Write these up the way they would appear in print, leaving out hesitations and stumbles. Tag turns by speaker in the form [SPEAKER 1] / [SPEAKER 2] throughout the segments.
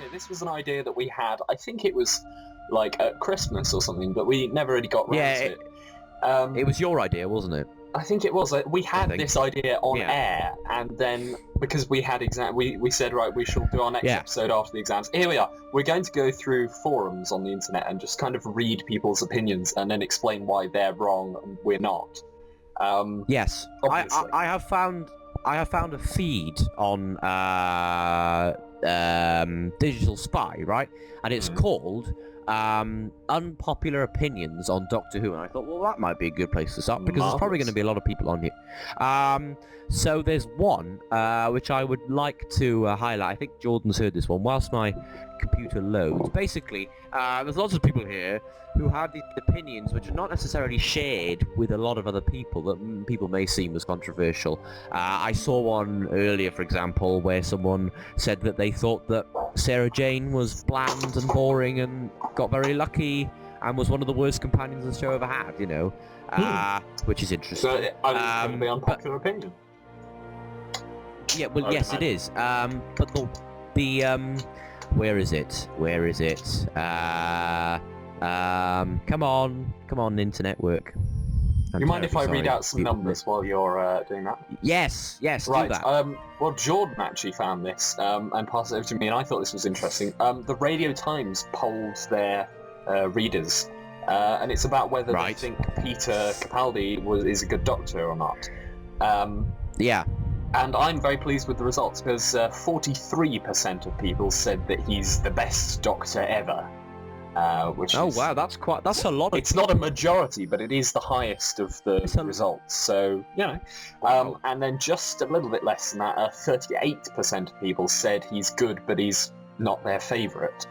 [SPEAKER 1] idea. This was an idea that we had. I think it was like at Christmas or something, but we never really got round to it.
[SPEAKER 2] It was your idea, wasn't it?
[SPEAKER 1] I think it was. We had this idea on air, and then because we had we said, right, we shall do our next episode after the exams. Here we are. We're going to go through forums on the internet and just kind of read people's opinions and then explain why they're wrong and we're not.
[SPEAKER 2] Yes,
[SPEAKER 1] obviously.
[SPEAKER 2] I have found a feed on Digital Spy, right? And it's called Unpopular Opinions on Doctor Who, and I thought, well, that might be a good place to start, because there's probably going to be a lot of people on here. So there's one which I would like to highlight. I think Jordan's heard this one whilst my computer loads. Basically, there's lots of people here who have these opinions which are not necessarily shared with a lot of other people that people may seem as controversial. I saw one earlier, for example, where someone said that they thought that Sarah Jane was bland and boring and got very lucky and was one of the worst companions the show ever had, you know, which is interesting.
[SPEAKER 1] So it's going to be unpopular opinion.
[SPEAKER 2] Yeah, well, yes, it is. But the where is it? Where is it? Come on, internet work.
[SPEAKER 1] You mind if I read out some numbers while you're doing that?
[SPEAKER 2] Yes,
[SPEAKER 1] right.
[SPEAKER 2] Do that.
[SPEAKER 1] Well, Jordan actually found this and passed it over to me, and I thought this was interesting. The Radio Times polled their readers, and it's about whether they think Peter Capaldi is a good doctor or not.
[SPEAKER 2] Yeah. And
[SPEAKER 1] I'm very pleased with the results, because 43% of people said that he's the best doctor ever. Which is,
[SPEAKER 2] wow, that's a lot.
[SPEAKER 1] It's not a majority, but it is the highest of the results. So, you know.
[SPEAKER 2] Wow.
[SPEAKER 1] And then just a little bit less than that, 38% of people said he's good, but he's not their favourite.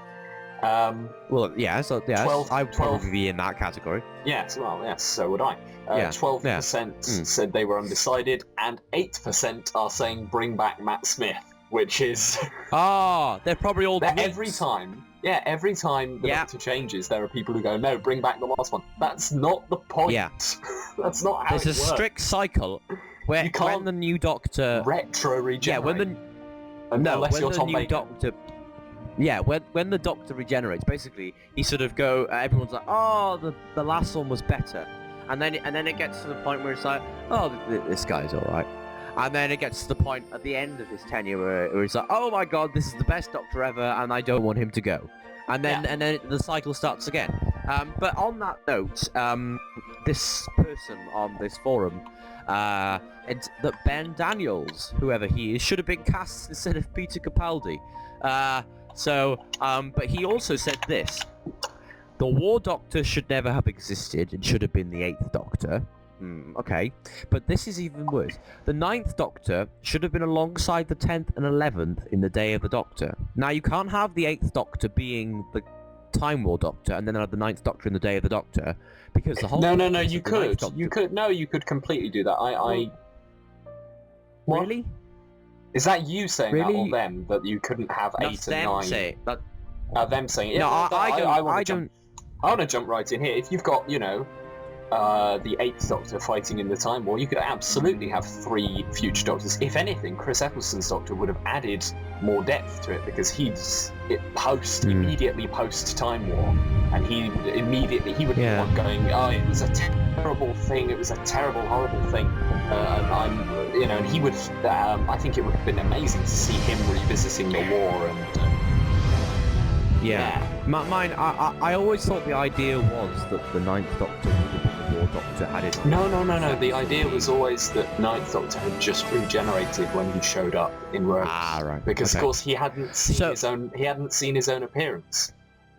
[SPEAKER 2] Well, yeah, so yeah,
[SPEAKER 1] 12,
[SPEAKER 2] I would probably be in that category.
[SPEAKER 1] Yes, well, yes, so would I. 12% said they were undecided, and 8% are saying bring back Matt Smith, which is...
[SPEAKER 2] they're probably all
[SPEAKER 1] every time the Doctor changes, there are people who go, no, bring back the last one. That's not the point.
[SPEAKER 2] Yeah.
[SPEAKER 1] That's not how it works.
[SPEAKER 2] There's a strict cycle where when the new Doctor...
[SPEAKER 1] retro-regenerate. Unless you're Tom Baker.
[SPEAKER 2] Doctor... Yeah, when the Doctor regenerates, basically, he sort of everyone's like, oh, the last one was better. And then it gets to the point where it's like, oh, this guy's alright. And then it gets to the point at the end of his tenure where it's like, oh my god, this is the best Doctor ever, and I don't want him to go. And then the cycle starts again. But on that note, this person on this forum, it's that Ben Daniels, whoever he is, should have been cast instead of Peter Capaldi. But he also said this: the War Doctor should never have existed and should have been the 8th Doctor. Okay, but this is even worse. The 9th Doctor should have been alongside the 10th and 11th in the Day of the Doctor. Now, you can't have the 8th Doctor being the Time War Doctor and then have the 9th Doctor in the Day of the Doctor, because the whole...
[SPEAKER 1] No, you could. You could completely do that.
[SPEAKER 2] Really?
[SPEAKER 1] Is that you saying that, or them, that you couldn't have 8 and 9? Them saying it.
[SPEAKER 2] No, I want
[SPEAKER 1] to jump right in here. If you've got, the 8th Doctor fighting in the Time War, you could absolutely have 3 future Doctors. If anything, Chris Eccleston's Doctor would have added more depth to it, because he's immediately post Time War, and he would be the one going, oh, it was a terrible thing, it was a terrible, horrible thing, and he would, I think it would have been amazing to see him revisiting the war, and...
[SPEAKER 2] Mine, I always thought the idea was that the 9th Doctor would have been the War Doctor had it...
[SPEAKER 1] No. The idea was always that 9th Doctor had just regenerated when he showed up in Rose.
[SPEAKER 2] Right.
[SPEAKER 1] Because, of course, he hadn't seen his own appearance.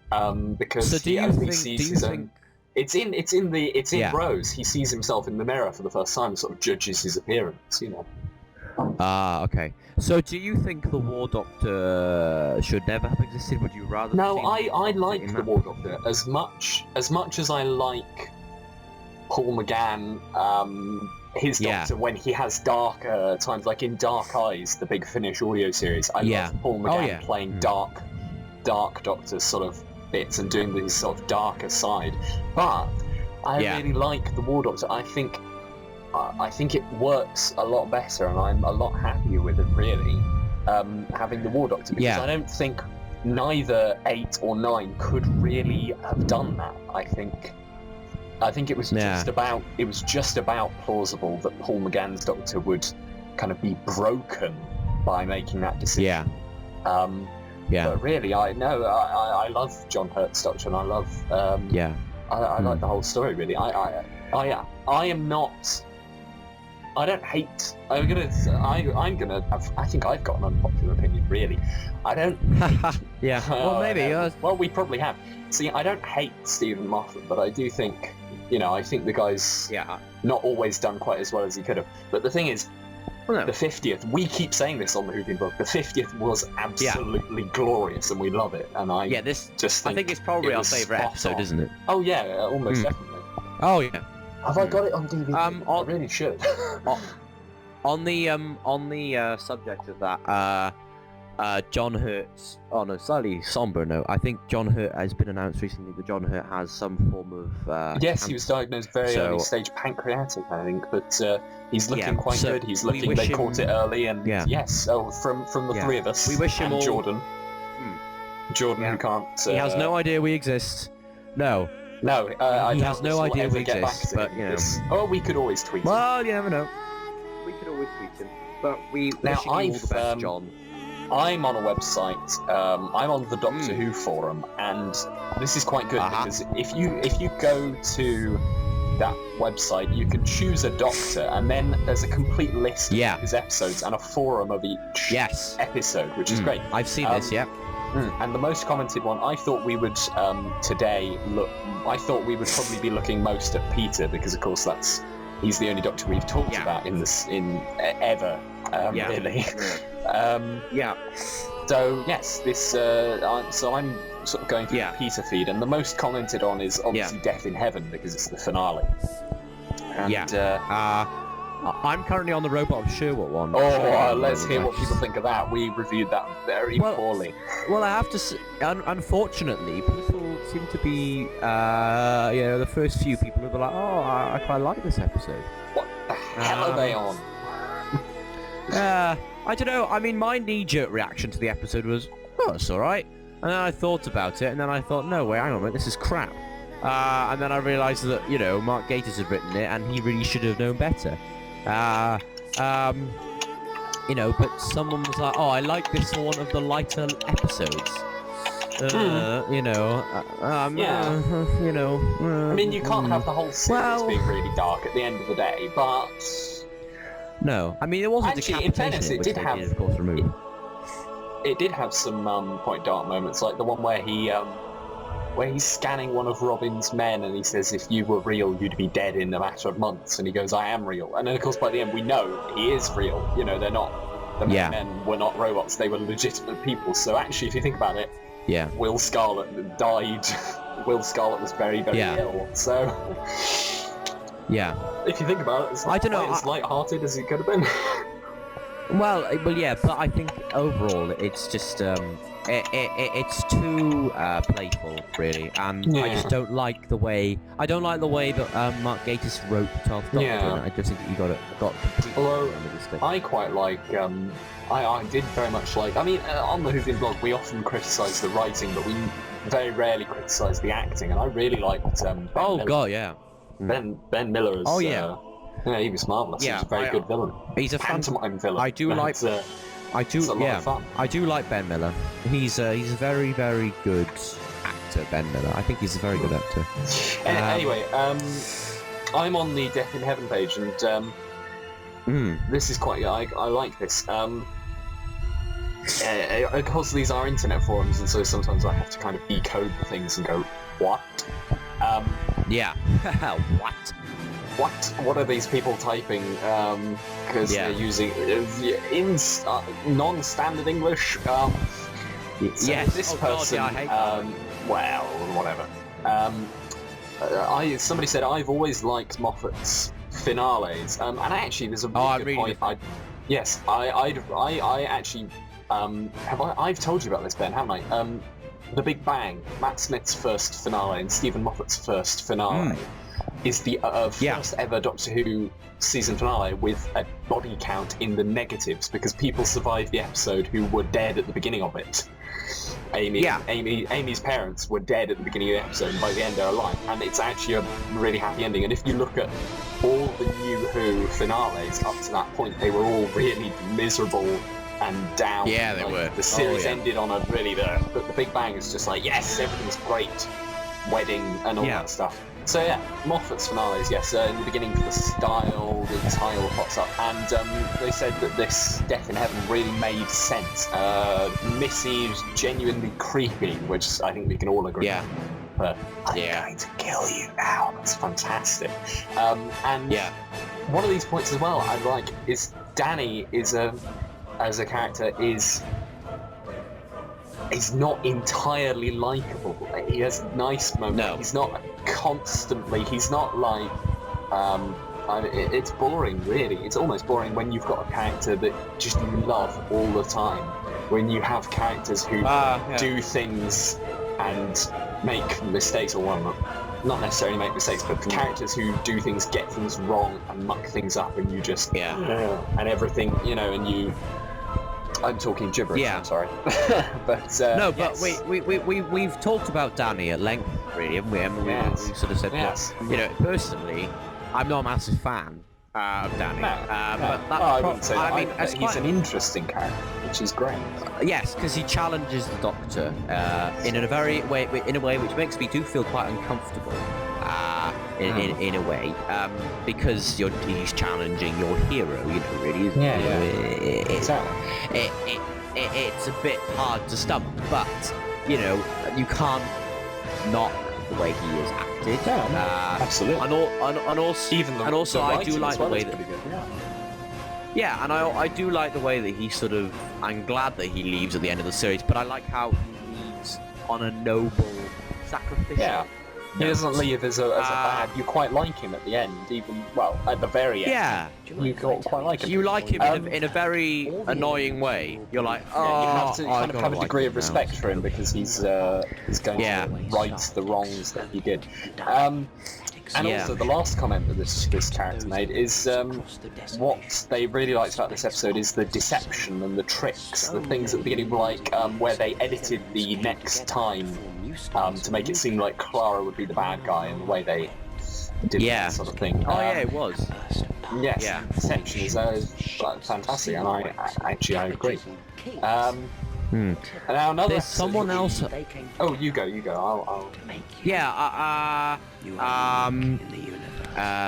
[SPEAKER 1] Because he only sees his own... It's in Rose. He sees himself in the mirror for the first time and sort of judges his appearance,
[SPEAKER 2] okay. So do you think the War Doctor should never have existed? Would you rather...
[SPEAKER 1] No, I like the War Doctor as much as I like Paul McGann, his Doctor when he has darker times, like in Dark Eyes, the big Finnish audio series. I love Paul McGann playing dark Doctor sort of bits and doing this sort of darker side. But I really like the War Doctor. I think it works a lot better, and I'm a lot happier with it, really, having the War Doctor, because I don't think neither 8 or 9 could really have done that. I think it was just about plausible that Paul McGann's Doctor would kind of be broken by making that decision. But really, I love John Hurt's Doctor, and I love I like the whole story. Really, I am not. I don't hate. I think I've got an unpopular opinion. Really, I don't.
[SPEAKER 2] Yeah. Well, maybe.
[SPEAKER 1] Well, we probably have. See, I don't hate Stephen Moffat, but I do think, I think the guy's not always done quite as well as he could have. But the thing is, the 50th. We keep saying this on the Whovian blog. The 50th was absolutely glorious, and we love it. And I
[SPEAKER 2] I think it's probably our favourite episode, isn't it?
[SPEAKER 1] Oh yeah, almost definitely.
[SPEAKER 2] Oh yeah.
[SPEAKER 1] Have I got it on DVD? I really should.
[SPEAKER 2] on the subject of that, John Hurt's. Oh no, slightly somber note. I think John Hurt has been announced recently that John Hurt has some form of.
[SPEAKER 1] Yes,
[SPEAKER 2] cancer.
[SPEAKER 1] He was diagnosed very early stage pancreatic, I think, but he's looking quite good. He's looking. They caught it early, and yes. Oh, from the three of us.
[SPEAKER 2] We wish him all.
[SPEAKER 1] Jordan. Jordan, who can't.
[SPEAKER 2] He has no idea we exist. No.
[SPEAKER 1] No,
[SPEAKER 2] he has no idea we exist, but
[SPEAKER 1] we could always tweet him.
[SPEAKER 2] Well, you never know. We could always tweet him, but we wish you all the best, John.
[SPEAKER 1] I'm on a website. I'm on the Doctor Who forum, and this is quite good because if you go to that website, you can choose a Doctor, and then there's a complete list of his episodes and a forum of each episode, which is great.
[SPEAKER 2] I've seen this,
[SPEAKER 1] And the most commented one, I thought we would probably be looking most at Peter, because of course he's the only Doctor we've talked about ever, really. So yes, this. So I'm sort of going through the Peter feed, and the most commented on is obviously Death in Heaven, because it's the finale. And,
[SPEAKER 2] I'm currently on the Robot of Sherwood one.
[SPEAKER 1] Let's hear what people think of that. We reviewed that very poorly.
[SPEAKER 2] Well, I have to say, unfortunately, people seem to be, the first few people who were like, I quite like this episode.
[SPEAKER 1] What the hell are they on?
[SPEAKER 2] I don't know. I mean, my knee-jerk reaction to the episode was, it's alright. And then I thought about it, and then I thought, no, wait, hang on a minute, this is crap. And then I realised that, Mark Gatiss had written it, and he really should have known better. But someone was like, I like this one of the lighter episodes.
[SPEAKER 1] I mean, you can't have the whole series being really dark at the end of the day, but...
[SPEAKER 2] No, I mean, it wasn't
[SPEAKER 1] actually, in fairness, it did have...
[SPEAKER 2] of course, removed.
[SPEAKER 1] It did have some quite dark moments, like the one where he's scanning one of Robin's men, and he says, if you were real, you'd be dead in a matter of months, and he goes, I am real. And then, of course, by the end, we know he is real. They're not... The men were not robots, they were legitimate people. So actually, if you think about it, Will Scarlet died. Will Scarlet was very, very ill, so... If you think about it, it's not quite as light-hearted as it could have been.
[SPEAKER 2] Well, but I think overall it's just it's too playful, really, and I just don't like the way that Mark Gatiss wrote 12th Doctor. And I just think he got completely.
[SPEAKER 1] Although I quite like, I did very much like. I mean, on the Whovian blog, we often criticise the writing, but we very rarely criticise the acting, and I really liked. Ben Miller as. He was marvelous. He was a very good villain.
[SPEAKER 2] He's a
[SPEAKER 1] pantomime villain.
[SPEAKER 2] I do like. I do like Ben Miller. He's a very, very good actor. Ben Miller. I think he's a very good actor.
[SPEAKER 1] Anyway, I'm on the Death in Heaven page, and this is quite. I like this. Of course, these are internet forums, and so sometimes I have to kind of decode things and go, what? What are these people typing? Because they're using non-standard English. This person.
[SPEAKER 2] I hate that.
[SPEAKER 1] Well, whatever. Somebody said I've always liked Moffat's finales, and actually, there's a really good point. I actually I've told you about this, Ben, haven't I? The Big Bang, Matt Smith's first finale and Stephen Moffat's first finale, is the first ever Doctor Who season finale with a body count in the negatives, because people survived the episode who were dead at the beginning of it. Amy's parents were dead at the beginning of the episode, and by the end they're alive, and it's actually a really happy ending. And if you look at all the New Who finales up to that point, they were all really miserable and down.
[SPEAKER 2] Yeah, they were.
[SPEAKER 1] The series ended on a really the Big Bang is just like, yes, everything's great, wedding and all that stuff. So yeah, Moffat's finales, yes, in the beginning for the style, the title pops up, and they said that this Death in Heaven really made sense. Missy's genuinely creepy, which I think we can all agree.
[SPEAKER 2] Yeah.
[SPEAKER 1] But I'm going to kill you now. That's fantastic. And one of these points as well I like is Danny as a character is not entirely likable. He has nice moments.
[SPEAKER 2] No.
[SPEAKER 1] He's not constantly. He's not like. It's boring, really. It's almost boring when you've got a character that just you love all the time. When you have characters who do things and make mistakes, or not necessarily make mistakes, but characters who do things, get things wrong, and muck things up, and you just and everything, and you. I'm talking gibberish.
[SPEAKER 2] Yeah.
[SPEAKER 1] I'm sorry, but
[SPEAKER 2] no, but we've talked about Danny at length, really, haven't we? We sort of said that. Personally, I'm not a massive fan of Danny. But
[SPEAKER 1] I wouldn't say that. I mean, he's an interesting character, which is great.
[SPEAKER 2] Yes, because he challenges the Doctor in a way which makes me do feel quite uncomfortable. In a way, because he's challenging your hero, really. Exactly. It's a bit hard to stomach, but you can't knock the way he is acted.
[SPEAKER 1] Absolutely.
[SPEAKER 2] And also, I do like the way that. Yeah, and I do like the way that he sort of. I'm glad that he leaves at the end of the series, but I like how he leaves on a noble, sacrificial.
[SPEAKER 1] Yeah. He doesn't leave as a bad. You quite like him at the end, even at the very end.
[SPEAKER 2] Yeah,
[SPEAKER 1] you quite like him.
[SPEAKER 2] You like him in a very annoying way. You're like,
[SPEAKER 1] you have to kind of have a degree of respect for him because he's going to right the wrongs that he did. And also, the last comment that this character made is what they really liked about this episode is the deception and the tricks, the things at the beginning, like where they edited the next time to make it seem like Clara would be the bad guy, and the way they did that sort of thing.
[SPEAKER 2] It was.
[SPEAKER 1] Yes, deception is fantastic, and I agree. And now another.
[SPEAKER 2] There's someone else.
[SPEAKER 1] Oh, you go. I'll.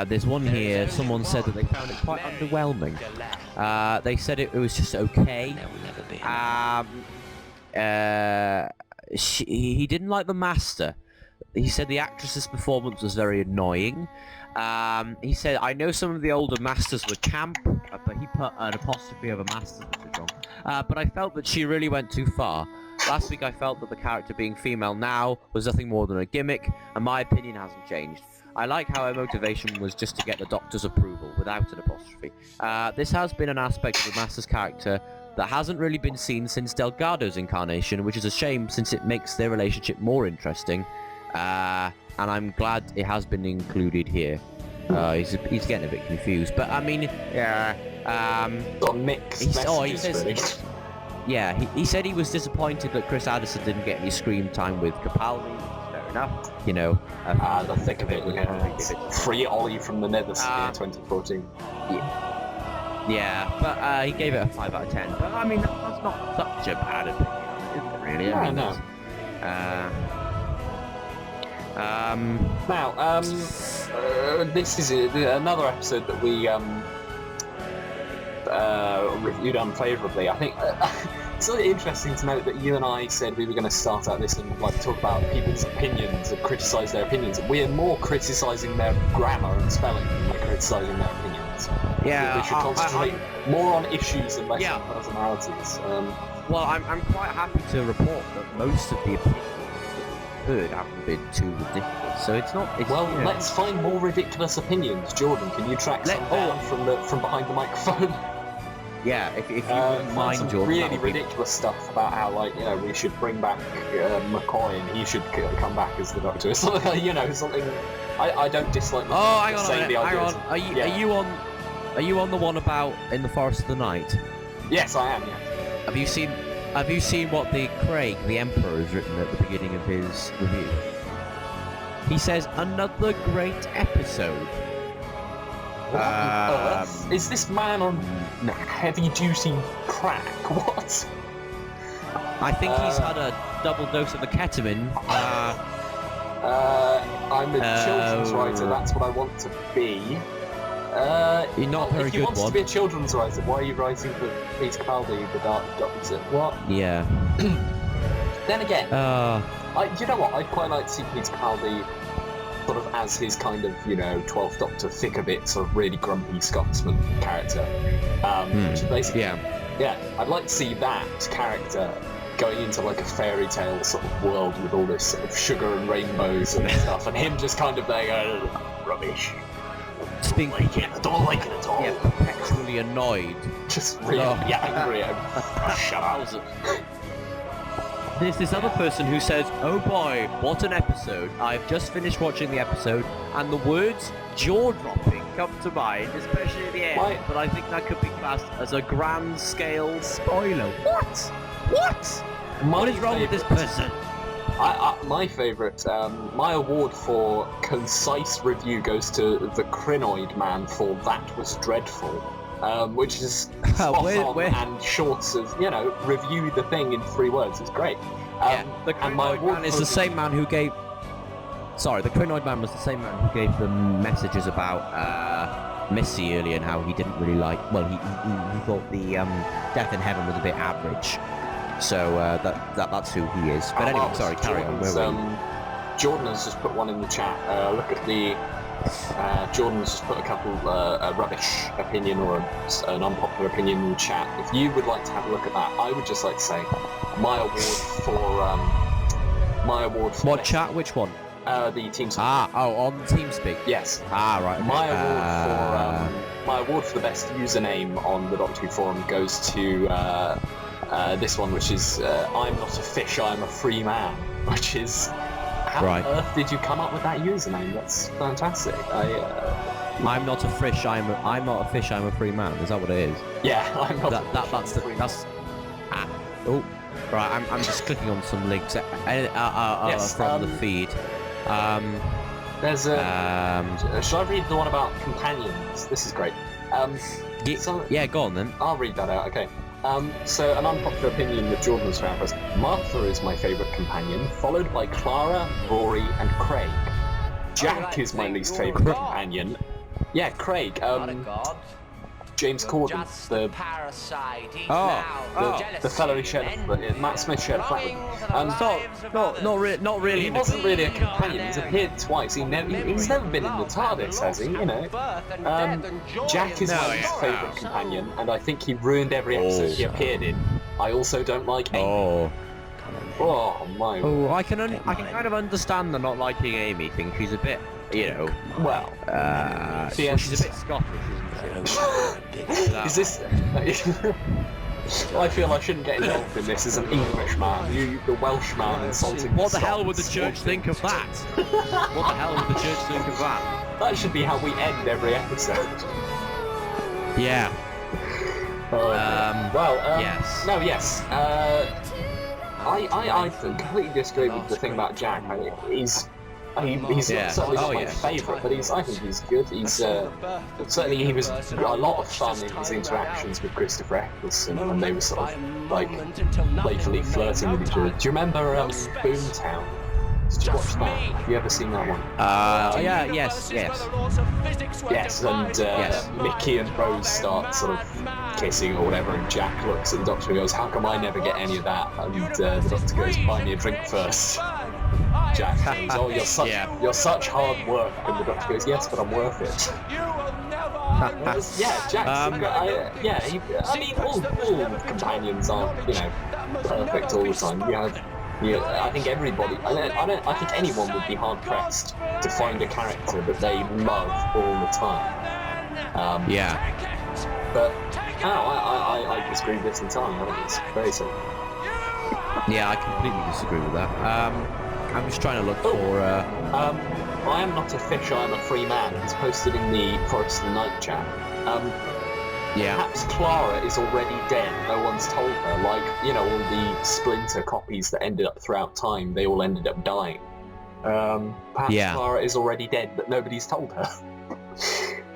[SPEAKER 2] There's one here. Someone said that they found it quite underwhelming. They said it was just okay. He didn't like the Master. He said the actress's performance was very annoying. He said, I know some of the older Masters were camp, but he put an apostrophe over Masters, which is wrong. But I felt that she really went too far. Last week I felt that the character being female now was nothing more than a gimmick, and my opinion hasn't changed. I like how her motivation was just to get the Doctor's approval, without an apostrophe. This has been an aspect of the Master's character that hasn't really been seen since Delgado's incarnation, which is a shame since it makes their relationship more interesting. And I'm glad it has been included here. He's getting a bit confused, but I mean,
[SPEAKER 1] got mixed messages, really.
[SPEAKER 2] Yeah, he said he was disappointed that Chris Addison didn't get any screen time with Capaldi. Fair enough,
[SPEAKER 1] the thick of it. Free Ollie from the Nethersphere 2014.
[SPEAKER 2] Yeah, but he gave it a 5 out of 10. But I mean, that's not such a bad opinion, is it really?
[SPEAKER 1] Yeah, I know. Now, this is another episode that we reviewed unfavourably. I think it's really interesting to note that you and I said we were going to start out this and talk about people's opinions and criticise their opinions. We're more criticising their grammar and spelling than we're criticising their opinions.
[SPEAKER 2] Yeah,
[SPEAKER 1] we should concentrate more on issues and less on personalities.
[SPEAKER 2] Well, I'm quite happy to report that most of the opinions heard haven't been too ridiculous, so it's not.
[SPEAKER 1] Let's find more ridiculous opinions. Jordan, can you track some down from behind the microphone?
[SPEAKER 2] Yeah, if you wouldn't mind,
[SPEAKER 1] some
[SPEAKER 2] Jordan.
[SPEAKER 1] Really ridiculous stuff about how we should bring back McCoy and he should come back as the Doctor. Something something. I don't dislike.
[SPEAKER 2] Hang on a minute. Hang on. Are you on the one about In the Forest of the Night?
[SPEAKER 1] Yes, I am. Yeah.
[SPEAKER 2] Have you seen Have you seen what the Craig, the Emperor, has written at the beginning of his review? He says, another great episode.
[SPEAKER 1] What on earth? Is this man on heavy-duty crack? What?
[SPEAKER 2] I think he's had a double dose of the ketamine.
[SPEAKER 1] I'm a children's writer, that's what I want to be.
[SPEAKER 2] You're not a very
[SPEAKER 1] if you
[SPEAKER 2] good
[SPEAKER 1] want
[SPEAKER 2] one.
[SPEAKER 1] to be a children's writer, why are you writing for Peter Capaldi, the Dark Doctor? What?
[SPEAKER 2] Yeah.
[SPEAKER 1] Then again, you know what? I'd quite like to see Peter Capaldi sort of as his kind of, 12th Doctor, thick of it, sort of really grumpy Scotsman character. Which is basically, yeah, I'd like to see that character going into like a fairy tale sort of world with all this sort of sugar and rainbows and stuff, and him just kind of there going, rubbish. Don't like it at all.
[SPEAKER 2] Yeah, perpetually annoyed.
[SPEAKER 1] Just really angry. Shut up.
[SPEAKER 2] There's this other person who says, oh boy, what an episode. I've just finished watching the episode, and the words jaw-dropping come to mind, especially at the end, but I think that could be classed as a grand-scale spoiler. What? What is wrong with this person?
[SPEAKER 1] My favourite, my award for concise review goes to the Crinoid Man for That Was Dreadful, which is spot on and short as, review the thing in 3 words. It's great.
[SPEAKER 2] The Crinoid Man is the same man who gave... Sorry, the Crinoid Man was the same man who gave the messages about Missy earlier and how he didn't really like... Well, he thought the Death in Heaven was a bit average. So that's who he is. But anyway, sorry, carry on.
[SPEAKER 1] Jordan has just put one in the chat. Look at the... Jordan's just put a couple a rubbish opinion or an unpopular opinion in the chat. If you would like to have a look at that, I would just like to say my award for
[SPEAKER 2] what chat? Which one?
[SPEAKER 1] The TeamSpeak.
[SPEAKER 2] On TeamSpeak.
[SPEAKER 1] Yes.
[SPEAKER 2] Right. Okay.
[SPEAKER 1] My award for the best username on the Doctor Who forum goes to this one, which is I'm not a fish, I'm a free man, which is. How on earth did you come up with that username? That's fantastic.
[SPEAKER 2] I'm not a fish. I'm not a fish. I'm a free man. Is that what it is?
[SPEAKER 1] Yeah, I'm not.
[SPEAKER 2] Right. I'm just clicking on some links from the feed.
[SPEAKER 1] There's a. Should I read the one about companions? This is great.
[SPEAKER 2] Go on then.
[SPEAKER 1] I'll read that out. Okay. So an unpopular opinion that Jordan has found was Martha is my favourite companion, followed by Clara, Rory, and Craig. Jack is my least favourite companion. Yeah, Craig. James Corden, the fellow who shared Matt Smith shared a flat with him.
[SPEAKER 2] Not really.
[SPEAKER 1] He wasn't really a companion. He's appeared twice. He's never been in the TARDIS, has he? Jack is my least favourite companion, and I think he ruined every episode he appeared in. I also don't like Amy. Oh my.
[SPEAKER 2] Oh, I can kind of understand the not liking Amy thing. She's a bit, she's a bit Scottish, isn't she?
[SPEAKER 1] Is this? I feel I shouldn't get involved in this as an Englishman. You, the Welshman, insulting.
[SPEAKER 2] What the hell would the church think of that? What the hell would the church think of that?
[SPEAKER 1] That should be how we end every episode.
[SPEAKER 2] Yeah.
[SPEAKER 1] Yes. No, yes. I completely disagree with the thing about Jack. He's certainly not my favourite, but I think he's good. He's certainly he was a lot of fun in his interactions with Christopher Eccleston when they were sort of like playfully flirting with each other. Do you remember Boomtown? Did you watch that? Have you ever seen that one?
[SPEAKER 2] Yes,
[SPEAKER 1] and Mickey and Rose start sort of kissing or whatever, and Jack looks at the Doctor and goes, "How come I never get any of that?" And the Doctor goes, "Buy me a drink first." Jack goes, "Oh, you're such hard work," and the Doctor goes, "Yes, but I'm worth it." Jack. All companions aren't, perfect all the time. I think everybody. I think anyone would be hard pressed to find a character that they love all the time. But I disagree with this entirely. I think it's very simple.
[SPEAKER 2] Yeah, I completely disagree with that. I'm just trying to look for.
[SPEAKER 1] I am not a fish. I am a free man. It's posted in the Forest of the Night chat. Perhaps Clara is already dead. No one's told her. Like, you know, all the Splinter copies that ended up throughout time, they all ended up dying. Perhaps Clara is already dead, but nobody's told her.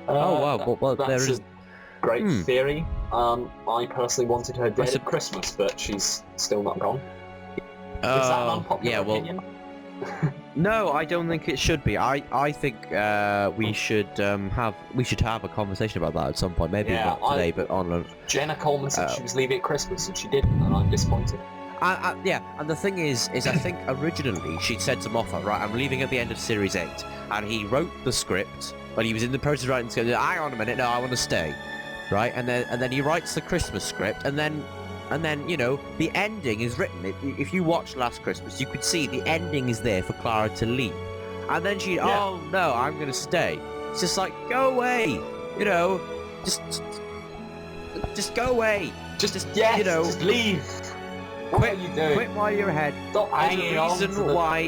[SPEAKER 2] Oh wow! Well,
[SPEAKER 1] that's
[SPEAKER 2] there is
[SPEAKER 1] a great theory. I personally wanted her dead at Christmas, but she's still not gone. Is that an unpopular opinion?
[SPEAKER 2] No, I don't think it should be. I think we should have a conversation about that at some point. Maybe not today, but on.
[SPEAKER 1] Jenna Coleman said she was leaving at Christmas, and she didn't, and I'm disappointed.
[SPEAKER 2] And the thing is I think originally she'd said to Moffat, right, I'm leaving at the end of Series 8, and he wrote the script, but he was in the process of writing the script, hang on a minute, no, I want to stay, right, and then he writes the Christmas script, and then, you know, the ending is written. If you watch Last Christmas, you could see the ending is there for Clara to leave, and then oh no, I'm going to stay. It's just like, go away, you know, just go away,
[SPEAKER 1] just you know, just leave.
[SPEAKER 2] Quit while you're ahead.
[SPEAKER 1] Stop hanging on to the...
[SPEAKER 2] why,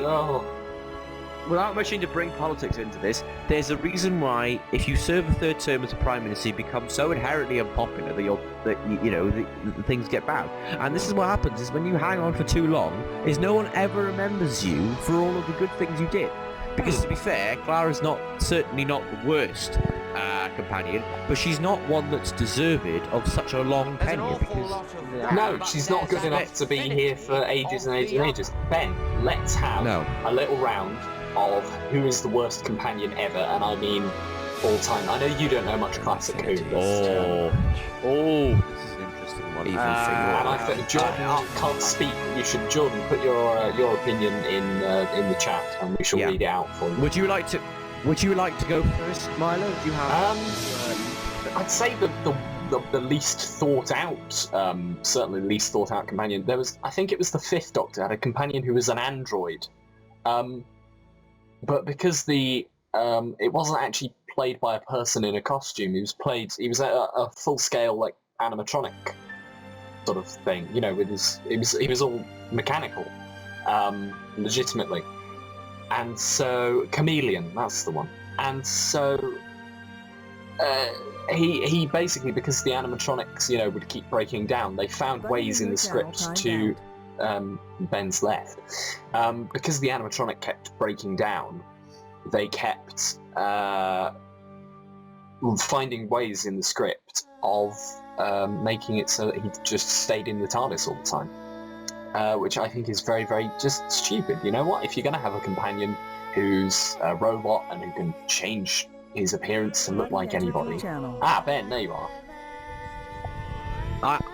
[SPEAKER 2] without wishing to bring politics into this, there's a reason why if you serve a third term as a Prime Minister, you become so inherently unpopular that things get bad. And this is what happens, is when you hang on for too long, is no one ever remembers you for all of the good things you did. Because to be fair, Clara's certainly not the worst companion, but she's not one that's deserved of such a long tenure. Because
[SPEAKER 1] no, she's not good enough to be here for ages and ages and ages. Ben, let's have a little round of who is the worst companion ever, and I mean all time. I know you don't know much classic Who.
[SPEAKER 2] This is an interesting one.
[SPEAKER 1] And I think Jordan can't speak. Jordan, put your opinion in the chat, and we shall read it out for you.
[SPEAKER 2] Would you like to go first, Milo? Do you have?
[SPEAKER 1] I'd say the least thought out, certainly the least thought out companion. I think it was the Fifth Doctor had a companion who was an android, but because it wasn't actually played by a person in a costume. He was a full scale like animatronic sort of thing, you know, he was all mechanical, legitimately. And so Chameleon, that's the one. And so he basically, because the animatronics, you know, would keep breaking down, they found ways in the script to Ben's left. Because the animatronic kept breaking down, they kept finding ways in the script of making it so that he just stayed in the TARDIS all the time. Which I think is very, very just stupid. You know what? If you're going to have a companion who's a robot and who can change his appearance to look like anybody... Ben, there you are.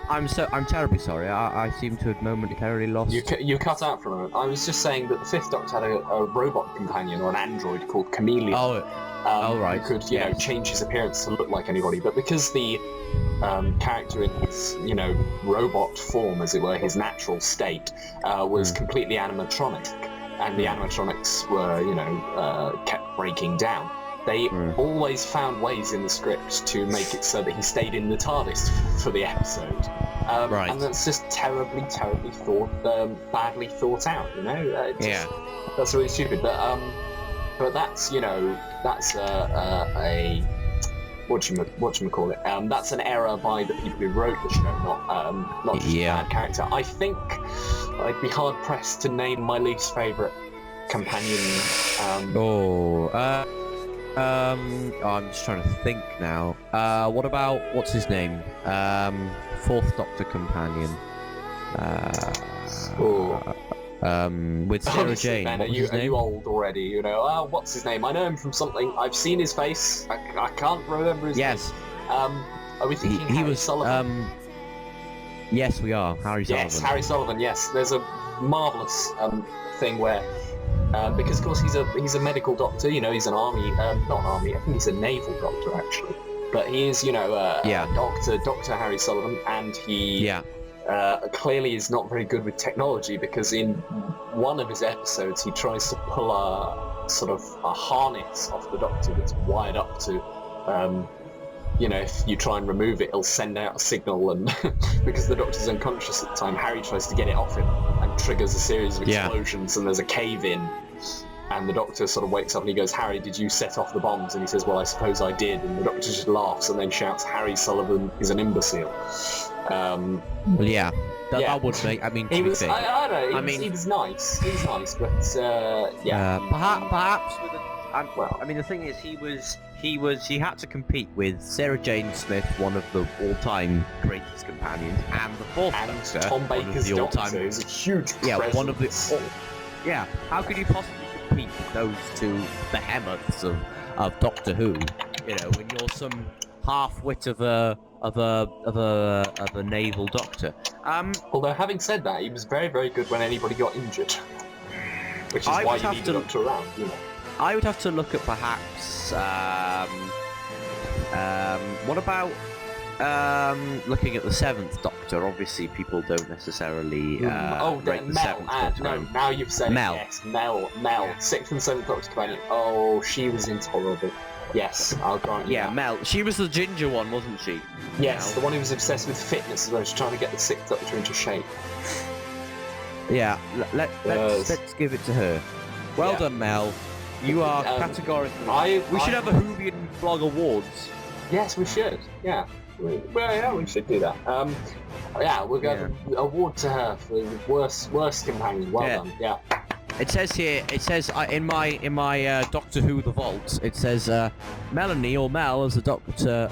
[SPEAKER 2] I'm terribly sorry. I seem to have momentarily lost...
[SPEAKER 1] You cut out for a moment. I was just saying that the Fifth Doctor had a robot companion, or an android, called Chameleon.
[SPEAKER 2] Right.
[SPEAKER 1] Who could, you know, change his appearance to look like anybody. But because the character in his, you know, robot form, as it were, his natural state, was completely animatronic, and the animatronics were, you know, kept breaking down, they always found ways in the script to make it so that he stayed in the TARDIS for the episode. And that's just terribly badly thought out, you know? That's really stupid. But that's, you know, that's a whatchamacallit, that's an error by the people who wrote the show, not just a bad character. I think I'd be hard pressed to name my least favourite companion.
[SPEAKER 2] I'm just trying to think now. What about, what's his name? Fourth Doctor companion. With Sarah
[SPEAKER 1] Honestly,
[SPEAKER 2] Jane.
[SPEAKER 1] Ben, are you old already? You know, what's his name? I know him from something. I've seen his face. I can't remember his name. Are we thinking Harry Sullivan?
[SPEAKER 2] Yes, we are. Harry Sullivan.
[SPEAKER 1] Yes, Harry Sullivan. Yes, there's a marvelous thing where, because of course he's a medical doctor. You know, he's an army, not an army. I think he's a naval doctor actually. But he is, you know, Doctor Harry Sullivan, and he. Clearly is not very good with technology, because in one of his episodes he tries to pull a sort of a harness off the Doctor that's wired up to, you know, if you try and remove it, it'll send out a signal, and because the Doctor's unconscious at the time, Harry tries to get it off him and triggers a series of explosions, and there's a cave-in. And the Doctor sort of wakes up and he goes, "Harry, did you set off the bombs?" And he says, "Well, I suppose I did." And the Doctor just laughs and then shouts, "Harry Sullivan is an imbecile."
[SPEAKER 2] Well, yeah. That would make. I mean, to be fair.
[SPEAKER 1] I don't know. He was nice. He was nice, but yeah.
[SPEAKER 2] Perhaps with I mean, the thing is, he had to compete with Sarah Jane Smith, one of the all-time greatest companions, and the fourth Doctor,
[SPEAKER 1] Tom Baker's
[SPEAKER 2] one of the
[SPEAKER 1] Doctor, who's a huge presence.
[SPEAKER 2] one of the. Yeah, how could you possibly compete with those two behemoths of Doctor Who? You know, when you're some half-wit of a naval doctor.
[SPEAKER 1] Although, having said that, he was very, very good when anybody got injured, which is why you need the Doctor around. You know.
[SPEAKER 2] I would have to look at perhaps. What about looking at the Seventh Doctor? Obviously, people don't necessarily rate the Seventh Doctor.
[SPEAKER 1] No, now you've said
[SPEAKER 2] Mel.
[SPEAKER 1] It, yes, Mel. Sixth and Seventh Doctor companion. Oh, she was intolerable. Yes, I'll grant you that.
[SPEAKER 2] Mel. She was the ginger one, wasn't she?
[SPEAKER 1] Yes,
[SPEAKER 2] Mel.
[SPEAKER 1] the one who was obsessed with fitness as well. She's trying to get the Sixth Doctor into shape.
[SPEAKER 2] Yeah, let's give it to her. Well done, Mel. You are categorically... We should have a Whovian blog awards.
[SPEAKER 1] Yes, we should. Yeah. We should do that. We'll give an award to her for the worst companion. Well done. Yeah.
[SPEAKER 2] It says here. It says in my Doctor Who the Vault. It says Melanie or Mel as the Doctor.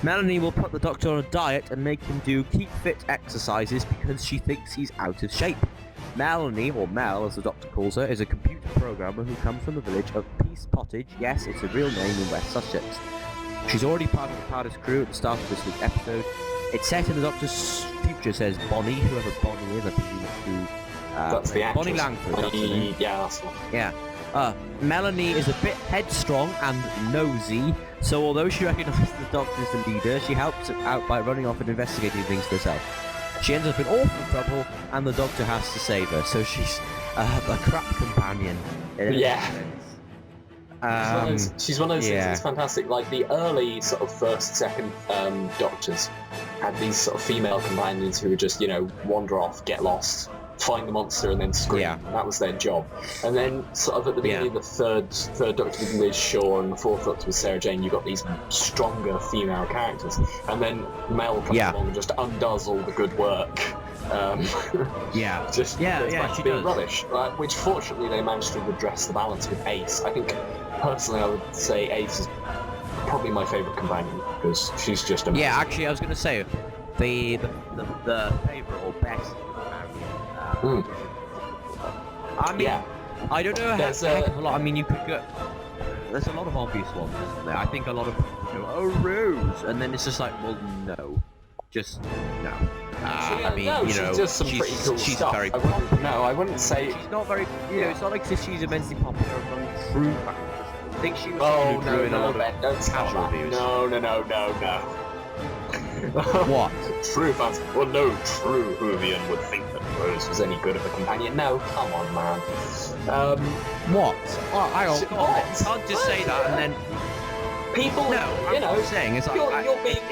[SPEAKER 2] Melanie will put the Doctor on a diet and make him do keep fit exercises because she thinks he's out of shape. Melanie, or Mel as the Doctor calls her, is a computer programmer who comes from the village of Peace Pottage. Yes, it's a real name in West Sussex. She's already part of the TARDIS crew at the start of this week's episode. It's set in the Doctor's future, says Bonnie, whoever Bonnie is, I presume it's who...
[SPEAKER 1] that's the actress.
[SPEAKER 2] Bonnie Langford.
[SPEAKER 1] Yeah, that's one.
[SPEAKER 2] Yeah. Melanie is a bit headstrong and nosy, so although she recognises the Doctor as the leader, she helps out by running off and investigating things herself. She ends up in awful trouble, and the Doctor has to save her, so she's a crap companion.
[SPEAKER 1] Yeah. She's one of those things that's fantastic. Like, the early sort of first, second Doctors had these sort of female companions who would just, wander off, get lost, find the monster, and then scream. Yeah. That was their job. And then, sort of at the beginning of the third Doctor with Liz Shaw and the fourth Doctor with Sarah Jane, you got these stronger female characters. And then Mel comes along and just undoes all the good work. She does. Rubbish. Which fortunately they managed to redress the balance with Ace. I think personally I would say Ace is probably my favourite companion because she's just amazing.
[SPEAKER 2] Yeah, actually I was going to say the favourite or best companion. I mean, I don't know a heck of a lot. I mean, you could go. There's a lot of obvious ones, isn't there? I think a lot of people go, "Oh, Rose," and then it's just like, well, no, just no. I mean,
[SPEAKER 1] she's just some pretty cool stuff.
[SPEAKER 2] Very
[SPEAKER 1] I wouldn't say
[SPEAKER 2] she's not very. It's not like she's immensely popular among true fans. I think she was.
[SPEAKER 1] Don't
[SPEAKER 2] casual reviews.
[SPEAKER 1] No.
[SPEAKER 2] What?
[SPEAKER 1] True fans? Well, no true Whovian would think that Rose was any good of a companion. No, come on, man.
[SPEAKER 2] What? Oh, hang on. You can't just say that and then.
[SPEAKER 1] People,
[SPEAKER 2] what I'm saying is
[SPEAKER 1] you're being,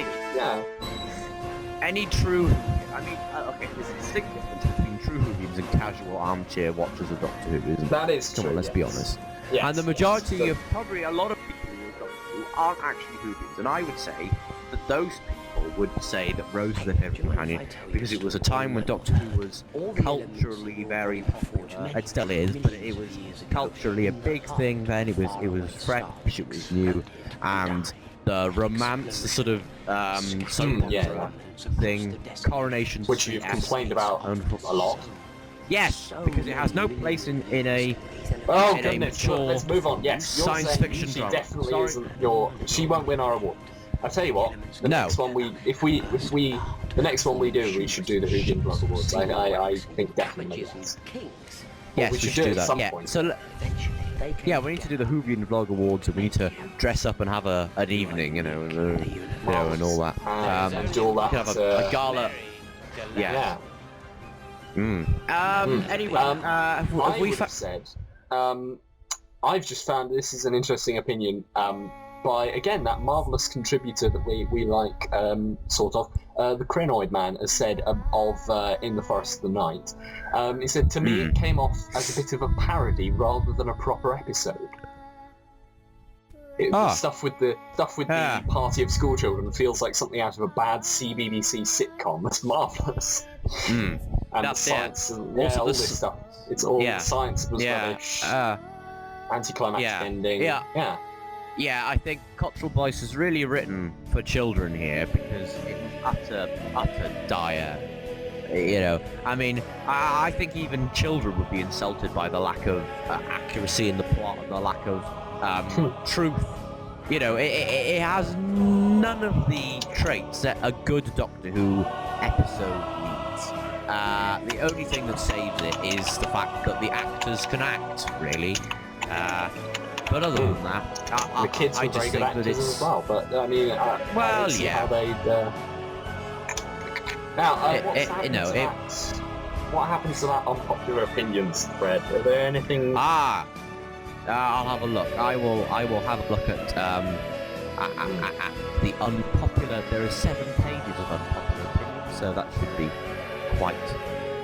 [SPEAKER 2] any true. I mean, okay, there's a distinct difference between true Whovians and casual armchair watchers of Doctor Who, isn't
[SPEAKER 1] that is true.
[SPEAKER 2] Come on, let's be honest. Yes, and the majority of probably a lot of people who are Doctor Who aren't actually Whovians, and I would say that those people would say that Rose is their favourite companion because it was a time when Doctor Who was culturally very popular. It still is, but it was culturally a big thing then. It was fresh, it was new, and the romance, the sort of soap opera thing, Coronation
[SPEAKER 1] which you've complained about a lot.
[SPEAKER 2] Yes, because it has no place in a mature
[SPEAKER 1] let's move on. Yes,
[SPEAKER 2] science fiction
[SPEAKER 1] she
[SPEAKER 2] drama.
[SPEAKER 1] Definitely isn't she won't win our award. I'll tell you what, the next one we do, we should do the Whovian Blog Awards. I think definitely.
[SPEAKER 2] Yes, we should do that. Some point. So, we need to do the Whovian Vlog Awards, and we need to dress up and have an evening, and all that.
[SPEAKER 1] Do all that.
[SPEAKER 2] We could have a gala. Yeah. Anyway, have we
[SPEAKER 1] said, I've just found this is an interesting opinion. by, again, that marvellous contributor that we like, sort of. The Crinoid Man has said of In the Forest of the Night. He said, to me it came off as a bit of a parody rather than a proper episode. The stuff with the party of schoolchildren feels like something out of a bad CBBC sitcom. That's marvellous. And that's the science and all this stuff. It's all science was rubbish. Anticlimactic ending.
[SPEAKER 2] Yeah, I think Cottrell Boyce is really written for children here because it was utter dire. You know, I mean, I think even children would be insulted by the lack of accuracy in the plot and the lack of truth. You know, it has none of the traits that a good Doctor Who episode needs. The only thing that saves it is the fact that the actors can act, really. But other than that,
[SPEAKER 1] the kids were very good actors as well. But I mean, I don't see how they'd. Now, what happens to that unpopular opinions thread? Are there anything?
[SPEAKER 2] I'll have a look. I will have a look at the unpopular. There are 7 pages of unpopular opinions, so that should be quite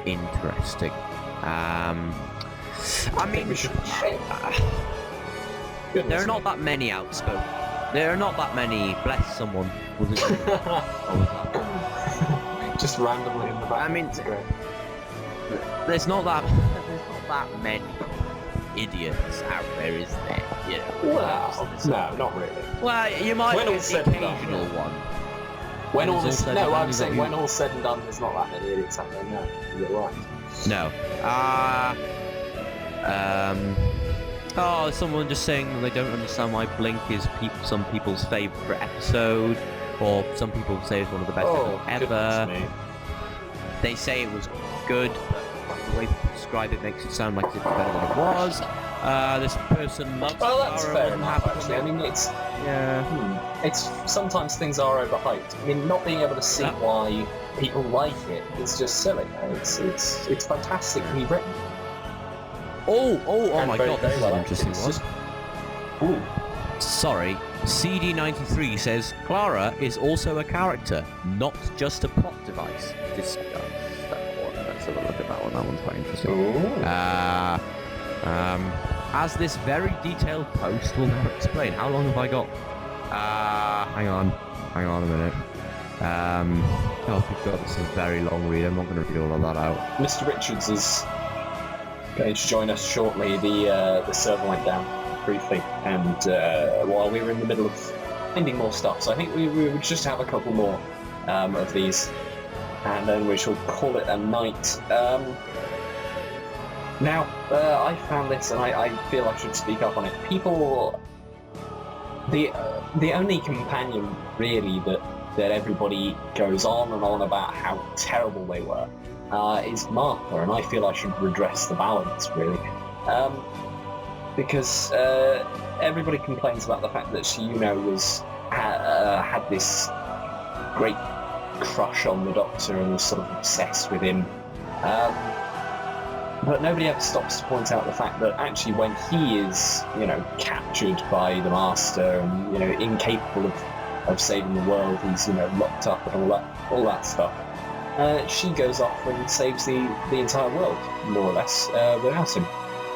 [SPEAKER 2] interesting. I mean, we should. There are not that many outspoken. There are not that many. Bless someone. Was it?
[SPEAKER 1] Just randomly in the back.
[SPEAKER 2] I mean, there's not that many idiots out there, is there? You know,
[SPEAKER 1] well, no, not really.
[SPEAKER 2] Well, you might get the occasional one.
[SPEAKER 1] When all said and done, there's not that many idiots out there. No, you're right.
[SPEAKER 2] No. Oh, someone just saying they don't understand why Blink is some people's favourite episode, or some people say it's one of the best ever. They say it was good, but the way people describe it makes it sound like it's better than it was. This person loves
[SPEAKER 1] that's fair enough, actually. I mean, it's sometimes things are overhyped. I mean, not being able to see why people like it is just silly. It's fantastically written.
[SPEAKER 2] Oh my god, this is an interesting one. Sorry, CD93 says, Clara is also a character, not just a plot device. Discuss that one. Let's have a look at that one. That one's quite interesting. As this very detailed post will now explain. How long have I got? Hang on a minute. Oh good god, this is a very long read. I'm not going to read all of that out.
[SPEAKER 1] Mr. Richards is going to join us shortly. The server went down briefly, and while we were in the middle of finding more stuff, so I think we would just have a couple more of these, and then we shall call it a night. Now, I found this, and I feel I should speak up on it. People, the only companion really that everybody goes on and on about how terrible they were is Martha, and I feel I should redress the balance, really. Because everybody complains about the fact that she, had this great crush on the Doctor and was sort of obsessed with him. But nobody ever stops to point out the fact that actually when he is, captured by the Master and, incapable of saving the world, he's, locked up and all that stuff. She goes off and saves the entire world, more or less, without him.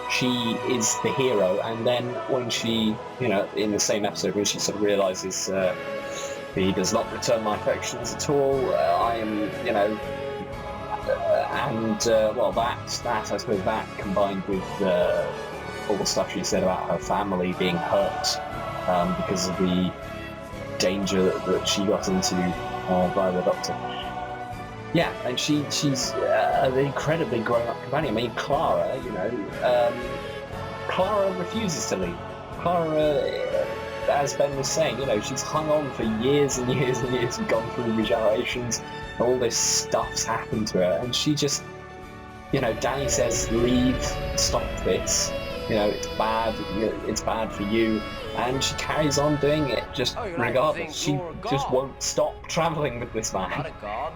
[SPEAKER 1] She is the hero, and then when she, in the same episode, when she sort of realises he does not return my affections at all, I am, that I suppose that combined with all the stuff she said about her family being hurt because of the danger that she got into by the Doctor. Yeah, and she's an incredibly grown-up companion. I mean, Clara, Clara refuses to leave. Clara, as Ben was saying, she's hung on for years and years and years and gone through regenerations. All this stuff's happened to her, and she just, Danny says, leave, stop this. It's bad for you. And she carries on doing it, regardless. She just won't stop travelling with this man.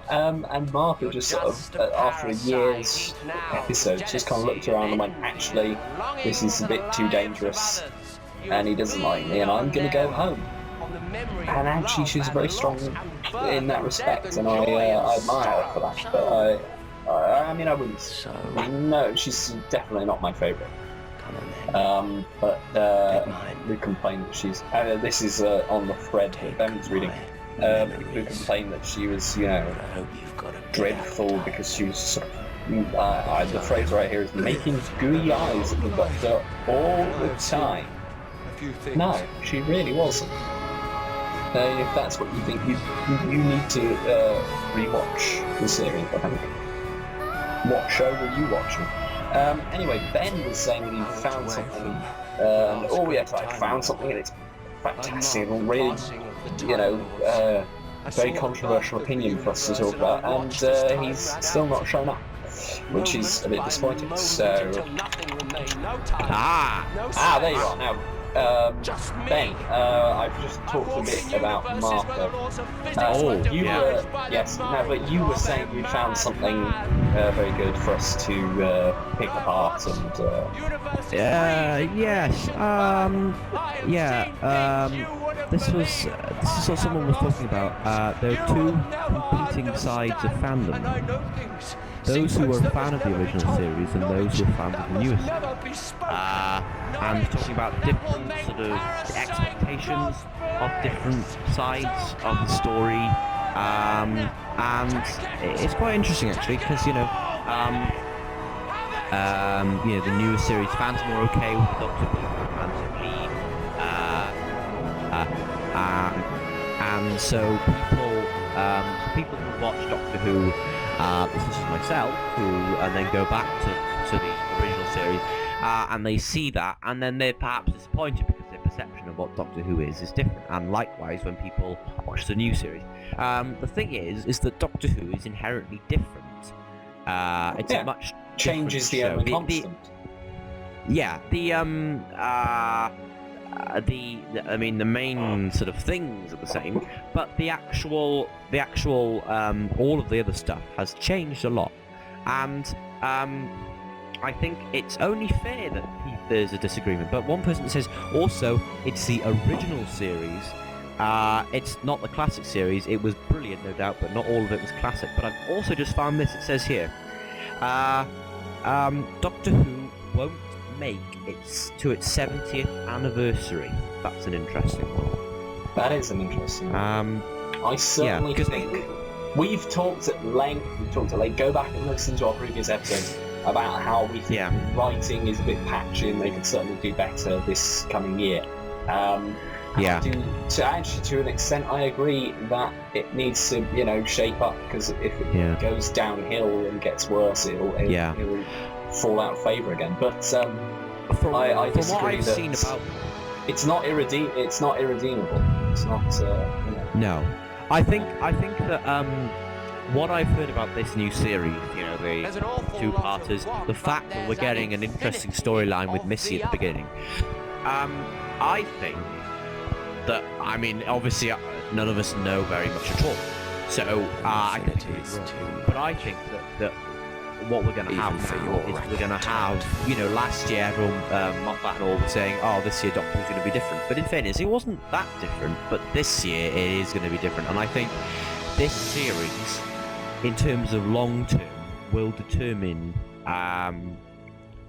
[SPEAKER 1] And Martha just sort of, after a year's episode, just kind of looked around and went, actually, this is a bit too dangerous, and he doesn't like me, and I'm going to go home. and actually she's very strong in that respect, and I admire her for that. But I mean, I wouldn't. No, she's definitely not my favourite. But who complained that she's... this is on the thread that Ben was reading. People who complained that she was, dreadful because she was sort of... the phrase right here is making gooey eyes at the Doctor all the time. No, she really wasn't. If that's what you think, you need to rewatch the series, I think. What show were you watching? Anyway, Ben was saying that he found something. I found something and it's fantastic and really, very controversial opinion for us to talk about, and he's still not shown up, which is a bit disappointing. So, there you are now. Ben, I've just talked a bit about Martha. But you were saying you found something very good for us to pick apart and. This is what someone was talking about. There are two competing sides of fandom. Those who are a fan of the original series and those who are fans of the newest. And talking about different sort of expectations of different sides of the story. And it's quite interesting actually, because the newest series fans are more okay with Doctor Who and and so people who watch Doctor Who, this is myself, and then go back to the original series, and they see that, and then they're perhaps disappointed because their perception of what Doctor Who is different. And likewise, when people watch the new series, the thing is that Doctor Who is inherently different. It's a much changes the only constant.
[SPEAKER 2] The main sort of things are the same, but the actual all of the other stuff has changed a lot, and I think it's only fair that there's a disagreement. But one person says also it's the original series. It's not the classic series. It was brilliant, no doubt, but not all of it was classic. But I've also just found this. It says here, Doctor Who won't make its 70th anniversary. That's an interesting one.
[SPEAKER 1] That is an interesting one. I certainly think we've talked at length. Go back and listen to our previous episodes about how we think writing is a bit patchy and they could certainly do better this coming year. To an extent, I agree that it needs to, shape up, because if it goes downhill and gets worse, it'll fall out of favour again. But I disagree that it's not irredeemable. It's not.
[SPEAKER 2] No, I think that what I've heard about this new series, the two-parters, the fact that we're getting an interesting storyline with Missy at the beginning, I think that, obviously none of us know very much at all, so I could be wrong, but I think that what we're going to have now is we're going to have, last year everyone, Moffat and all were saying, this year Doctor Who's going to be different, but in fairness, it wasn't that different, but this year it is going to be different, and I think this series, in terms of long term, will determine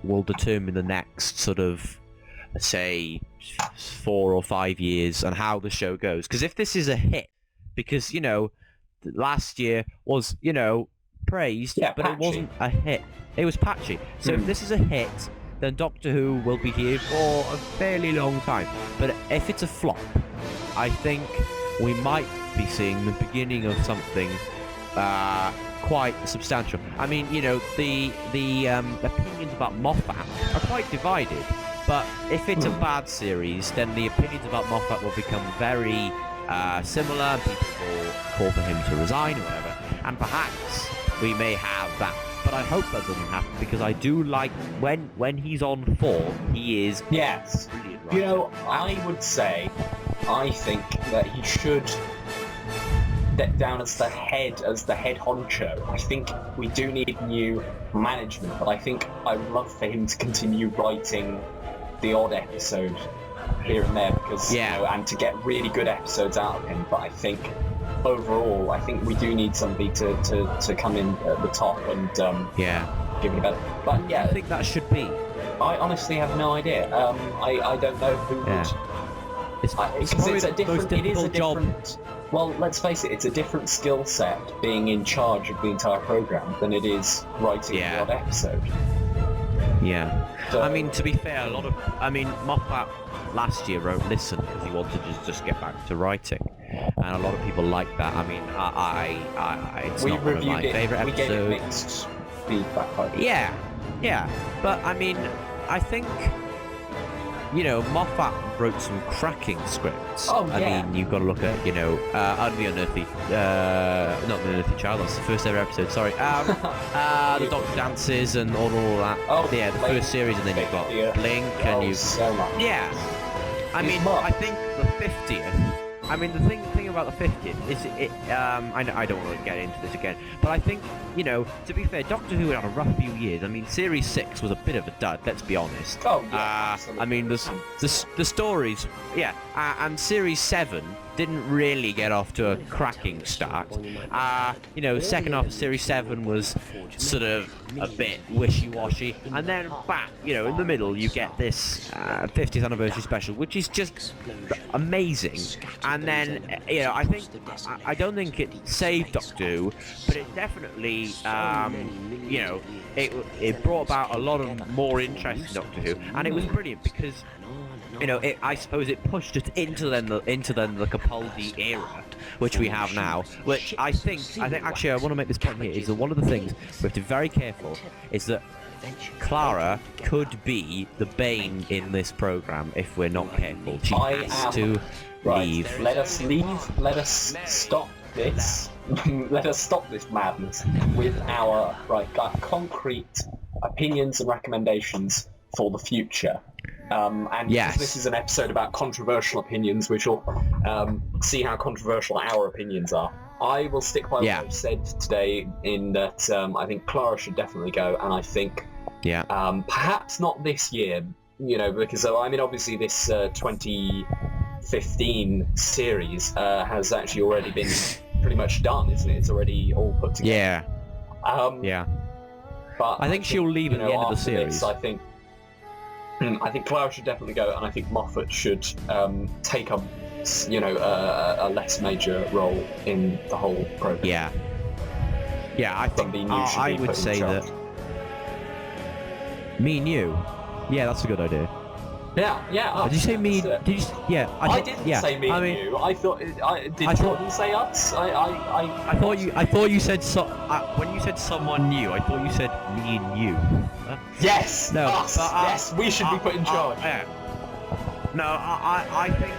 [SPEAKER 2] the next sort of, say, 4 or 5 years and how the show goes. Because if this is a hit, because last year was praised, but patchy. It wasn't a hit. It was patchy. So if this is a hit, then Doctor Who will be here for a fairly long time. But if it's a flop, I think we might be seeing the beginning of something quite substantial. The opinions about Moffat are quite divided, but if it's a bad series, then the opinions about Moffat will become very similar. People will call for him to resign or whatever, and perhaps we may have that. But I hope that doesn't happen, because I do like when he's on form, he is brilliant.
[SPEAKER 1] I would say, I think that he should step down as the head honcho. I think we do need new management, but I think I would love for him to continue writing the odd episode here and there because
[SPEAKER 2] Yeah.
[SPEAKER 1] and to get really good episodes out of him. But I think overall, I think we do need somebody to come in at the top and give it a better. But yeah,
[SPEAKER 2] I think that should be.
[SPEAKER 1] I honestly have no idea. I don't know who would.
[SPEAKER 2] It's
[SPEAKER 1] Because it's a different. It is a
[SPEAKER 2] job.
[SPEAKER 1] different. Well, let's face it. It's a different skill set being in charge of the entire program than it is writing the odd episode.
[SPEAKER 2] Yeah.
[SPEAKER 1] So,
[SPEAKER 2] I mean, to be fair, Moffat last year wrote Listen because he wanted to just get back to writing, and a lot of people like that. I mean, it's not one of my favourite episodes.
[SPEAKER 1] We gave it mixed feedback.
[SPEAKER 2] Yeah, but I mean, I think, Moffat wrote some cracking scripts.
[SPEAKER 1] Oh, yeah.
[SPEAKER 2] I mean, you've got to look at, The Unearthly, not The Unearthly Child, that's the first ever episode, sorry. The Doctor Dances and all that.
[SPEAKER 1] Oh,
[SPEAKER 2] yeah, the first series, and then you've got Blink, and you've...
[SPEAKER 1] so much.
[SPEAKER 2] Yeah. I mean, I think the 50th... I mean, the thing about the 50th is I don't want to get into this again, but I think, to be fair, Doctor Who had a rough few years. I mean, Series 6 was a bit of a dud, let's be honest.
[SPEAKER 1] Oh, yeah,
[SPEAKER 2] I mean, the stories, and Series 7 didn't really get off to a cracking start. Second half of Series 7 was sort of a bit wishy-washy, and then back, in the middle you get this 50th anniversary special, which is just amazing. And then, I don't think it saved Doctor Who, but it definitely, it brought about a lot of more interest in Doctor Who, and it was brilliant because, I suppose it pushed us into the Capaldi era, which we have now. Which I think actually I want to make this point here is that one of the things we have to be very careful is that Clara could be the Bane in this program if we're not careful. She has to leave.
[SPEAKER 1] Let us leave. Let us stop this. Let us stop this madness with our concrete opinions and recommendations for the future. And because this is an episode about controversial opinions, we shall see how controversial our opinions are. I will stick by what I've said today in that I think Clara should definitely go, and I think perhaps not this year, because obviously this 2015 series has actually already been pretty much done, isn't it? It's already all put together. But I think she'll leave at the end of the series. I think Clara should definitely go, and I think Moffat should take up, a less major role in the whole program.
[SPEAKER 2] I think I would say that. Me and you. Yeah, that's a good idea.
[SPEAKER 1] Did
[SPEAKER 2] you say me? Did you? Yeah,
[SPEAKER 1] I didn't say me and you. I thought. Did Jordan say us?
[SPEAKER 2] I thought you said so. When you said someone new, I thought you said me and you.
[SPEAKER 1] Yes.
[SPEAKER 2] No.
[SPEAKER 1] Us. Yes. We should be put in charge.
[SPEAKER 2] No, I think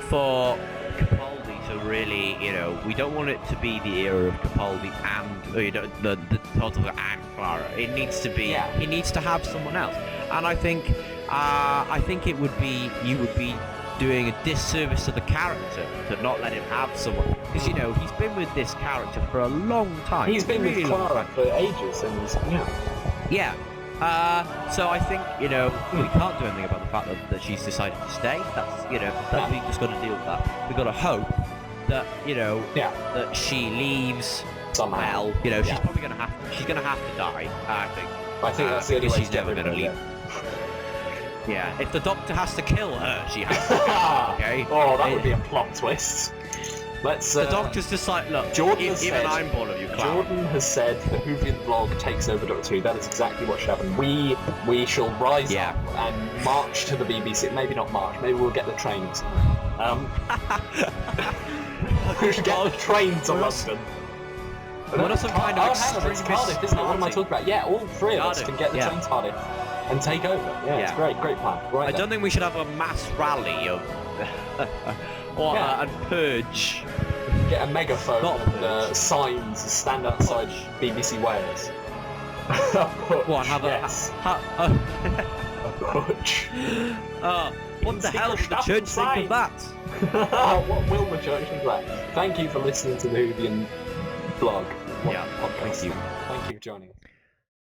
[SPEAKER 2] for Capaldi to really, we don't want it to be the era of Capaldi and the total and Clara. It needs to be. He needs to have someone else, and I think it would be you would be doing a disservice to the character to not let him have someone, because he's been with this character for a long time.
[SPEAKER 1] He's been with Clara for ages, and
[SPEAKER 2] so I think we can't do anything about the fact that she's decided to stay. That's we just got to deal with that. We've got to hope that that she leaves
[SPEAKER 1] somehow.
[SPEAKER 2] Well, she's probably gonna have to die. I think
[SPEAKER 1] that's the only way
[SPEAKER 2] she's never gonna leave. Yeah, if the Doctor has to kill her, she has to. Okay.
[SPEAKER 1] Oh, that would be a plot twist. Let's.
[SPEAKER 2] The Doctor's just like, look,
[SPEAKER 1] Jordan
[SPEAKER 2] even I'm bored of you, Clara.
[SPEAKER 1] Jordan has said the Whovian blog takes over Doctor Who. That is exactly what should happen. We shall rise up and march to the BBC. Maybe not march. Maybe we'll get the trains. We should get the train to London.
[SPEAKER 2] What are some kind of
[SPEAKER 1] it's Cardiff, isn't it? What am I talking about? Yeah, all three of us can get the train to Cardiff and take over. Yeah, it's great plan. Right.
[SPEAKER 2] I don't think we should have a mass rally of and purge.
[SPEAKER 1] Get a megaphone and signs to stand outside BBC Wales.
[SPEAKER 2] What? Have a
[SPEAKER 1] purge.
[SPEAKER 2] What the hell did the church think of that?
[SPEAKER 1] What will the church think of that? Thank you for listening to the Whovian blog.
[SPEAKER 2] Podcast.
[SPEAKER 1] Thank you for joining us.